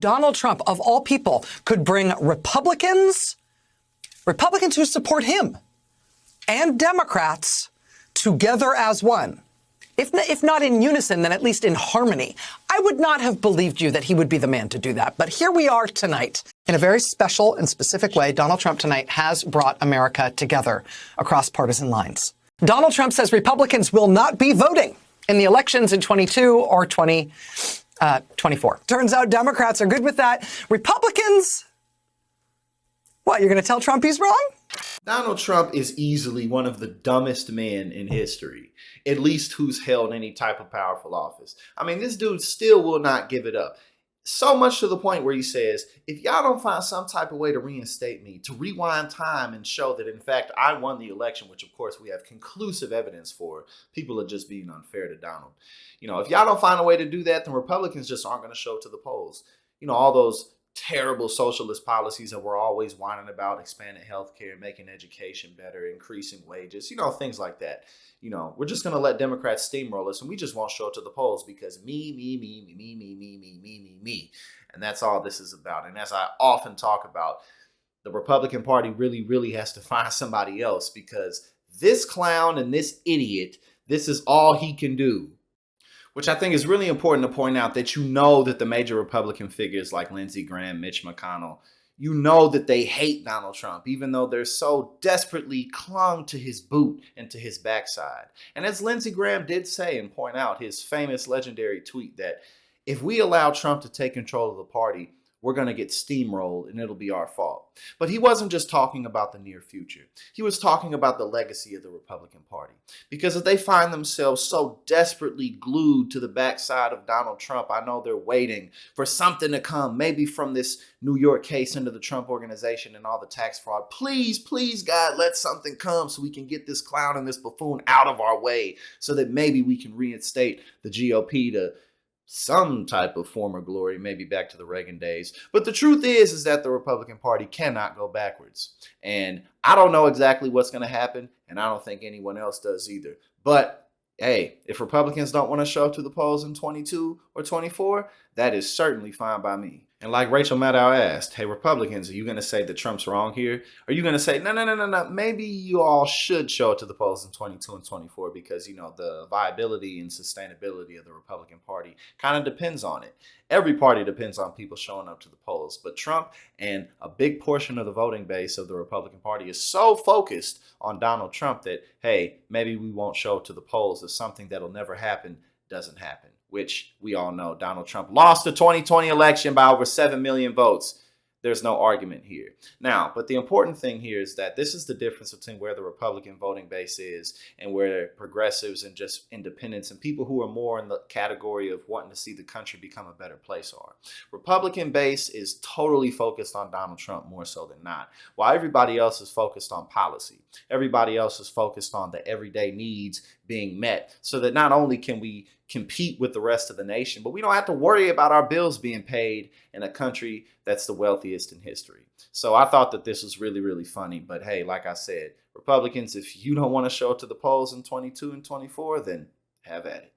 Donald Trump, of all people, could bring Republicans who support him, and Democrats together as one. If not in unison, then at least in harmony. I would not have believed you that he would be the man to do that. But here we are tonight. In a very special and specific way, Donald Trump tonight has brought America together across partisan lines. Donald Trump says Republicans will not be voting in the elections in 22 or 2024. Turns out Democrats are good with that. Republicans, what, you're going to tell Trump he's wrong? Donald Trump is easily one of the dumbest men in history, at least who's held any type of powerful office. I mean, this dude still will not give it up. So much to the point where he says, if y'all don't find some type of way to reinstate me, to rewind time and show that, in fact, I won the election, which, of course, we have conclusive evidence for, people are just being unfair to Donald. You know, if y'all don't find a way to do that, then Republicans just aren't going to show to the polls. You know, all those terrible socialist policies that we're always whining about, expanding healthcare, making education better, increasing wages, you know, things like that. You know, we're just going to let Democrats steamroll us and we just won't show up to the polls because me. And that's all this is about. And as I often talk about, the Republican Party really has to find somebody else because this clown and this idiot, this is all he can do. Which I think is really important to point out, that you know that the major Republican figures like Lindsey Graham, Mitch McConnell, you know that they hate Donald Trump, even though they're so desperately clung to his boot and to his backside. And as Lindsey Graham did say and point out, his famous legendary tweet that if we allow Trump to take control of the party, we're going to get steamrolled and it'll be our fault. But he wasn't just talking about the near future. He was talking about the legacy of the Republican Party. Because if they find themselves so desperately glued to the backside of Donald Trump, I know they're waiting for something to come, maybe from this New York case into the Trump Organization and all the tax fraud. Please, God, let something come so we can get this clown and this buffoon out of our way so that maybe we can reinstate the GOP to some type of former glory, maybe back to the Reagan days. But the truth is that the Republican Party cannot go backwards. And I don't know exactly what's going to happen, and I don't think anyone else does either. But hey, if Republicans don't want to show up to the polls in 22 or 24, that is certainly fine by me. And like Rachel Maddow asked, hey, Republicans, are you going to say that Trump's wrong here? Are you going to say, no, maybe you all should show up to the polls in 22 and 24 because, you know, the viability and sustainability of the Republican Party kind of depends on it. Every party depends on people showing up to the polls. But Trump and a big portion of the voting base of the Republican Party is so focused on Donald Trump that, hey, maybe we won't show up to the polls if something that'll never happen doesn't happen. Which we all know Donald Trump lost the 2020 election by over 7 million votes. There's no argument here. Now, but the important thing here is that this is the difference between where the Republican voting base is and where progressives and just independents and people who are more in the category of wanting to see the country become a better place are. Republican base is totally focused on Donald Trump more so than not, while everybody else is focused on policy. Everybody else is focused on the everyday needs being met so that not only can we compete with the rest of the nation, but we don't have to worry about our bills being paid in a country that's the wealthiest in history. So I thought that this was really funny. But hey, like I said, Republicans, if you don't want to show up to the polls in 22 and 24, then have at it.